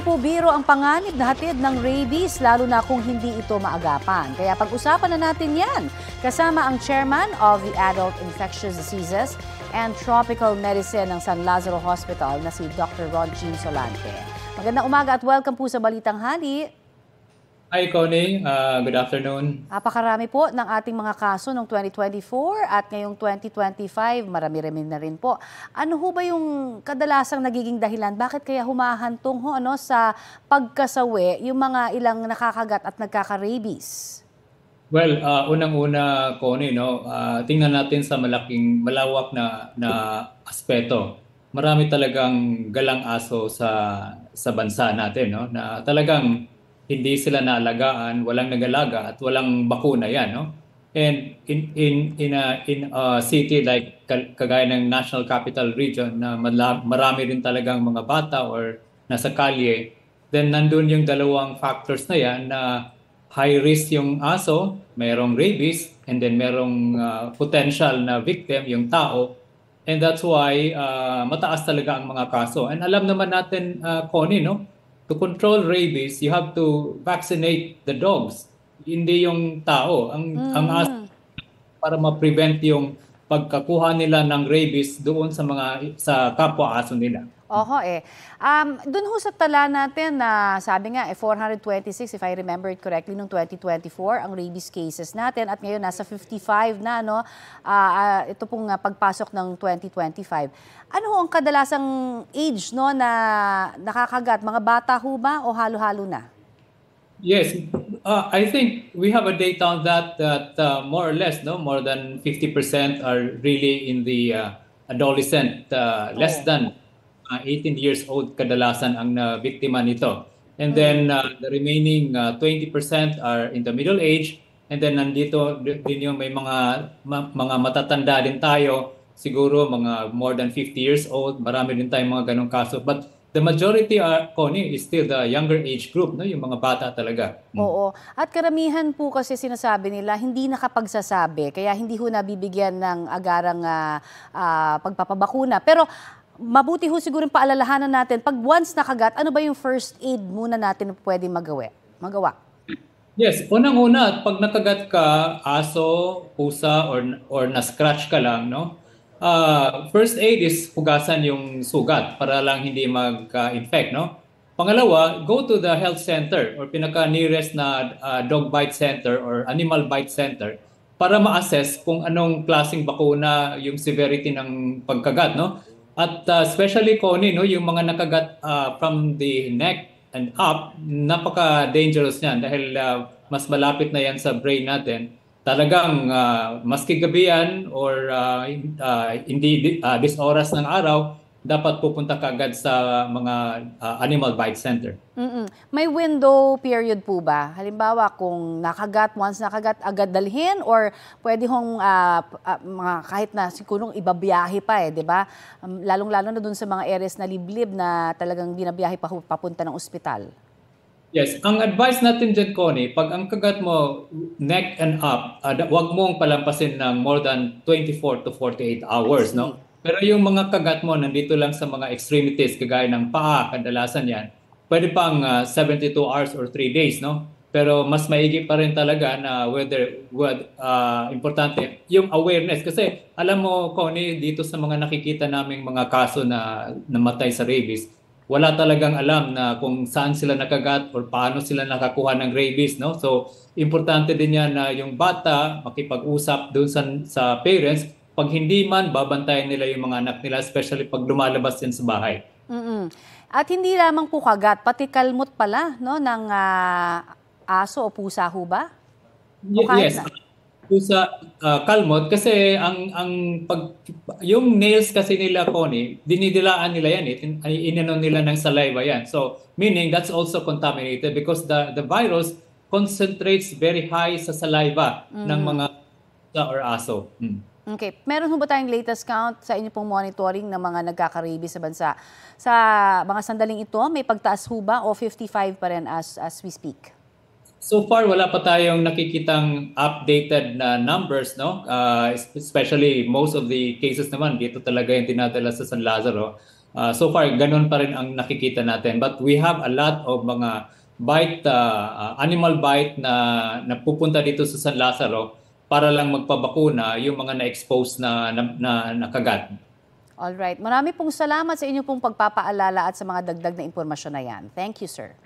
Hindi po biro ang panganib na hatid ng rabies lalo na kung hindi ito maagapan. Kaya pag-usapan na natin yan kasama ang chairman of the Adult Infectious Diseases and Tropical Medicine ng San Lazaro Hospital na si Dr. Ron Jean Solante. Magandang umaga at welcome po sa Balitang Hali. Hi Connie, good afternoon. Napakarami po ng ating mga kaso noong 2024 at ngayong 2025, marami-rami na rin po. Ano ho ba yung kadalasang nagiging dahilan? Bakit kaya humahantong sa pagkasawi yung mga ilang nakakagat at nagkaka-rabies? Well, unang-una Connie, tingnan natin sa malawak na aspeto. Marami talagang galang aso sa bansa natin, na talagang hindi sila naalagaan, walang nagalaga at walang bakuna yan, And in a city like kagaya ng National Capital Region na marami rin talagang mga bata or nasa kalye, then nandun yung dalawang factors na yan na high risk yung aso, mayroong rabies, and then mayroong potential na victim, yung tao. And that's why mataas talaga ang mga kaso. And alam naman natin, Connie, to control rabies, you have to vaccinate the dogs, hindi yung tao. Ang aso, para ma-prevent yung pagkakuha nila ng rabies doon sa kapwa-aso nila. Oho Doon ho sa tala natin na sabi nga 426 if I remember it correctly noong 2024 ang rabies cases natin at ngayon nasa 55 na ito pong pagpasok ng 2025. Ano ho ang kadalasang age na nakakagat? Mga bata ho ba o halo-halo na? Yes, I think we have a data on that more or less, more than 50% are really in the adolescent, less than 18 years old kadalasan ang biktima nito. And then the remaining 20% are in the middle age. And then nandito din yung may mga matatanda din tayo, siguro mga more than 50 years old. Marami din tayong mga ganong kaso. But the majority, Connie, is still the younger age group, yung mga bata talaga. Oo. At karamihan po kasi sinasabi nila, hindi nakapagsasabi. Kaya hindi ho nabibigyan ng agarang pagpapabakuna. Pero mabuti ho siguro paalalahanan natin, pag once nakagat, ano ba yung first aid muna natin pwede magawa? Yes, unang-una, pag nakagat ka, aso, pusa, or na-scratch ka lang, first aid is hugasan yung sugat para lang hindi mag-infect, Pangalawa, go to the health center or pinaka-nearest na dog bite center or animal bite center para ma-assess kung anong klaseng bakuna yung severity ng pagkagat, At especially, Connie, yung mga nakagat from the neck and up, napaka-dangerous niyan dahil mas malapit na yan sa brain natin. Talagang maski gabi yan or hindi this oras ng araw, dapat pupunta ka agad sa mga animal bite center. May window period po ba? Halimbawa, kung once nakagat, agad dalhin or pwede hong mga kahit na siguro ibabiyahe pa di ba? Lalong-lalo na dun sa mga areas na liblib na talagang binabiyahe papunta ng ospital. Yes, ang advice natin dyan, Connie, pag ang kagat mo neck and up, wag mong palampasin ng more than 24 to 48 hours, Pero yung mga kagat mo nandito lang sa mga extremities, kagaya ng paa, kadalasan yan, pwede pang 72 hours or 3 days, Pero mas maigi pa rin talaga na importante yung awareness. Kasi alam mo, Connie, dito sa mga nakikita naming mga kaso na namatay sa rabies, wala talagang alam na kung saan sila nakagat or paano sila nakakuha ng rabies, So, importante din yan na yung bata makipag-usap doon sa parents. Pag hindi man, babantayan nila yung mga anak nila, especially pag lumalabas yan sa bahay. At hindi lamang po kagat, pati kalmot pala ng aso o pusa ho ba? Yes, pusa, kalmot. Kasi yung nails kasi nila, Connie, dinidilaan nila yan. Inanon nila ng saliva yan. So, meaning that's also contaminated because the virus concentrates very high sa saliva ng mga pusa or aso. Okay. Meron ho ba tayong latest count sa inyo pong monitoring ng mga nagkaka-rabies sa bansa? Sa mga sandaling ito, may pagtaas ho ba o 55 pa rin as we speak? So far, wala pa tayong nakikitang updated na numbers, Especially most of the cases naman, dito talaga yung dinadala sa San Lazaro. So far, ganun pa rin ang nakikita natin. But we have a lot of mga animal bite na napupunta dito sa San Lazaro para lang magpabakuna yung mga na-expose na kagat. Alright. Marami pong salamat sa inyo pong pagpapaalala at sa mga dagdag na impormasyon na yan. Thank you, sir.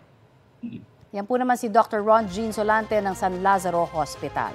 Yan po naman si Dr. Ron Jean Solante ng San Lazaro Hospital.